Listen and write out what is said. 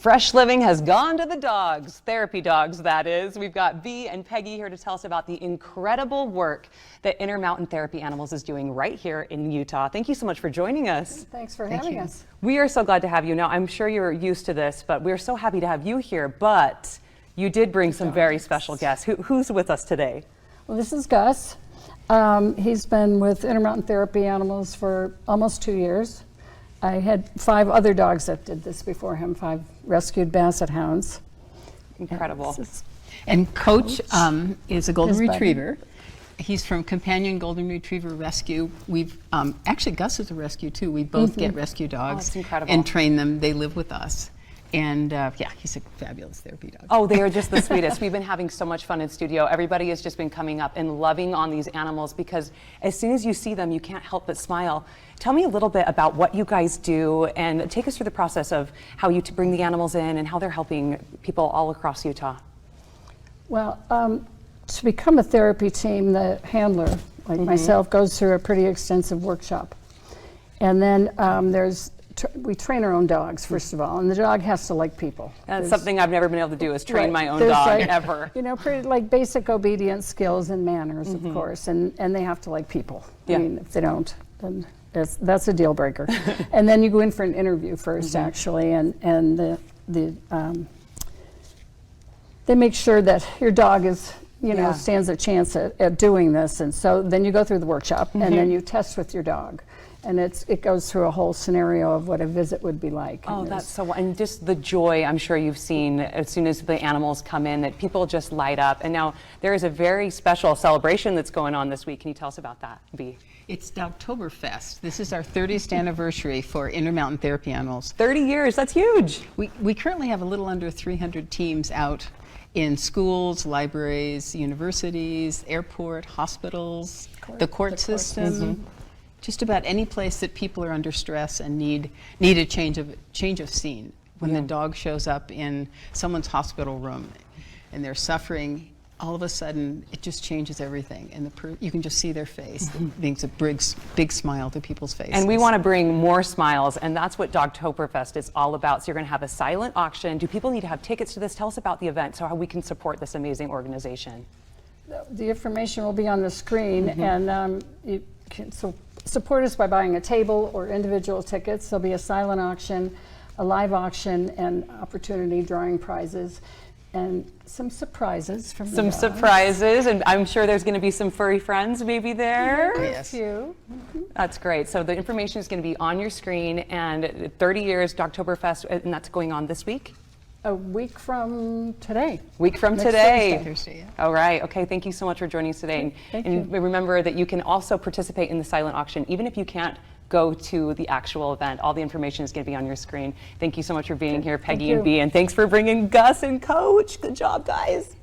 Fresh living has gone to the dogs, therapy dogs that is. We've got Bee and Peggy here to tell us about the incredible work that Intermountain Therapy Animals is doing right here in Utah. Thank you so much for joining us. Thanks for having us. We are so glad to have you. Now, I'm sure you're used to this, but we're so happy to have you here. But you did bring some very special guests. Who's with us today? Well, this is Gus. He's been with Intermountain Therapy Animals for almost 2 years. I had 5 other dogs that did this before him, 5 rescued basset hounds. Incredible. And Coach is a golden retriever. Buddy. He's from Companion Golden Retriever Rescue. We've actually Gus is a rescue too. We both get rescue dogs and train them. They live with us. And yeah, he's a fabulous therapy dog. Oh, they are just the sweetest. We've been having so much fun in studio. Everybody has just been coming up and loving on these animals because as soon as you see them, you can't help but smile. Tell me a little bit about what you guys do and take us through the process of how you bring the animals in and how they're helping people all across Utah. Well, to become a therapy team, the handler, like myself, goes through a pretty extensive workshop. And then we train our own dogs, first of all, and the dog has to like people. That's something I've never been able to do is train my own dog, ever. You know, pretty like basic obedience skills and manners, of course, and they have to like people. Yeah. I mean, if they don't, then that's a deal breaker. And then you go in for an interview first, actually, and they make sure that your dog is, you know, stands a chance at doing this, and so then you go through the workshop, and then you test with your dog. And it goes through a whole scenario of what a visit would be like. Oh, that's so, and just the joy I'm sure you've seen as soon as the animals come in, that people just light up. And now there is a very special celebration that's going on this week. Can you tell us about that, Bee? It's Oktoberfest. This is our 30th anniversary for Intermountain Therapy Animals. 30 years, that's huge. We currently have a little under 300 teams out in schools, libraries, universities, airport, hospitals, the court system. Just about any place that people are under stress and need a change of scene. When the dog shows up in someone's hospital room and they're suffering, all of a sudden it just changes everything, and you can just see their face. It brings a big smile to people's faces. And we want to bring more smiles, and that's what Oktoberfest is all about. So you're going to have a silent auction. Do people need to have tickets to this? Tell us about the event, so how we can support this amazing organization. The information will be on the screen, and you can support us by buying a table or individual tickets. There'll be a silent auction, a live auction, and opportunity drawing prizes, and some surprises from the dogs. Surprises, and I'm sure there's going to be some furry friends maybe there. Yes. A few. That's great. So the information is going to be on your screen, and 30 years Oktoberfest, and that's going on this week? A week from today. Week from Next today. Thursday, yeah. All right. Okay. Thank you so much for joining us today. Thank and you. Remember that you can also participate in the silent auction, even if you can't go to the actual event. All the information is going to be on your screen. Thank you so much for being here, Peggy and Bee, and thanks for bringing Gus and Coach. Good job, guys.